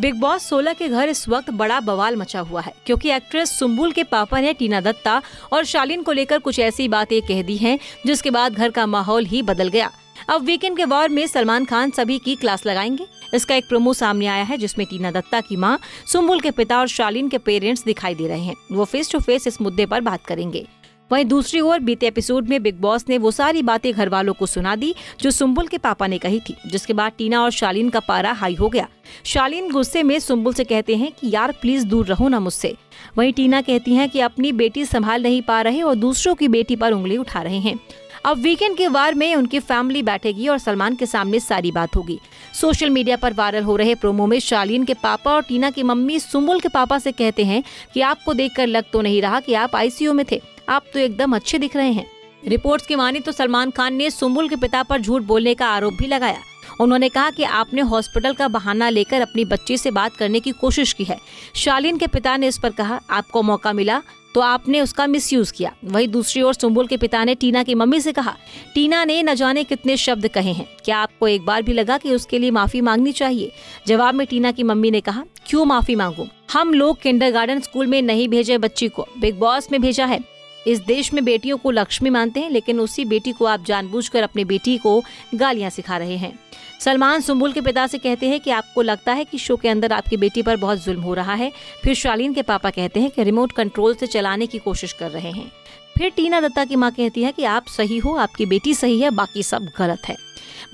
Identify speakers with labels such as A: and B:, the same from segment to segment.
A: Big boss 16 के घर इस वक्त बड़ा बवाल मचा हुआ है, क्योंकि एक्ट्रेस सुम्बुल के पापा ने टीना दत्ता और शालीन को लेकर कुछ ऐसी बातें कह दी हैं, जिसके बाद घर का माहौल ही बदल गया। अब वीकेंड के वॉर में सलमान खान सभी की क्लास लगाएंगे। इसका एक प्रोमो सामने आया है, जिसमें टीना दत्ता की मां, सुम्बुल के पिता और शालीन के पेरेंट्स दिखाई दे रहे हैं। वो फेस टू फेस इस मुद्दे पर बात करेंगे। वहीं दूसरी ओर बीते एपिसोड में बिग बॉस ने वो सारी बातें घर वालों को सुना दी जो सुम्बुल के पापा ने कही थी, जिसके बाद टीना और शालीन का पारा हाई हो गया। शालीन गुस्से में सुम्बुल से कहते हैं कि यार प्लीज दूर रहो ना मुझसे। वहीं टीना कहती हैं कि अपनी बेटी संभाल नहीं पा रहे और दूसरों की बेटी पर उंगली उठा रहे हैं। अब वीकेंड के वार में उनकी फैमिली बैठेगी और सलमान के सामने सारी बात होगी। सोशल मीडिया पर वायरल हो रहे प्रोमो में शालीन के पापा और टीना की मम्मी सुम्बुल के पापा से कहते हैं कि आपको देखकर लग तो नहीं रहा कि आप आईसीयू में थे, आप तो एकदम अच्छे दिख रहे हैं। रिपोर्ट्स की माने तो सलमान खान ने सुम्बुल के पिता पर झूठ बोलने का आरोप भी लगाया। उन्होंने कहा कि आपने हॉस्पिटल का बहाना लेकर अपनी बच्ची से बात करने की कोशिश की है। शालीन के पिता ने इस पर कहा, आपको मौका मिला तो आपने उसका मिसयूज किया। वहीं दूसरी ओर सुम्बुल के पिता ने टीना की मम्मी से कहा, टीना ने न जाने कितने शब्द कहे हैं, क्या आपको एक बार भी लगा कि उसके लिए माफी मांगनी चाहिए? जवाब में टीना की मम्मी ने कहा, क्यों माफी मांगूं? हम लोग किंडरगार्टन स्कूल में नहीं भेजे बच्ची को, बिग बॉस में भेजा है। इस देश में बेटियों को लक्ष्मी मानते हैं, लेकिन उसी बेटी को आप जानबूझकर अपनी बेटी को गालियां सिखा रहे हैं। सलमान सुम्बुल के पिता से कहते हैं कि आपको लगता है कि शो के अंदर आपकी बेटी पर बहुत जुल्म हो रहा है। फिर शालीन के पापा कहते हैं कि रिमोट कंट्रोल से चलाने की कोशिश कर रहे हैं। फिर टीना दत्ता की मां कहती है कि आप सही हो, आपकी बेटी सही है, बाकी सब गलत है।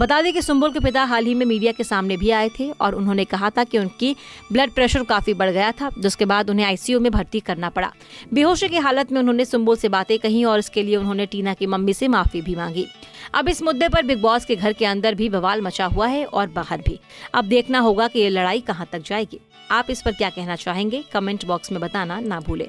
A: बता दें कि सुम्बुल के पिता हाल ही में मीडिया के सामने भी आए थे और उन्होंने कहा था कि उनकी ब्लड प्रेशर काफी बढ़ गया था, जिसके बाद उन्हें आईसीयू में भर्ती करना पड़ा। बेहोशी की हालत में उन्होंने सुम्बुल से बातें कही और इसके लिए उन्होंने टीना की मम्मी से माफी भी मांगी। अब इस मुद्दे पर बिग बॉस के घर के अंदर भी बवाल मचा हुआ है और बाहर भी। अब देखना होगा कि ये लड़ाई कहां तक जाएगी। आप इस पर क्या कहना चाहेंगे? कमेंट बॉक्स में बताना ना भूलें।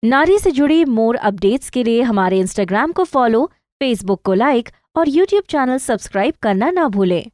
B: नारी से जुड़ी मोर अपडेट्स के लिए हमारे इंस्टाग्राम को फॉलो, फेसबुक को लाइक और यूट्यूब चैनल सब्सक्राइब करना ना भूलें।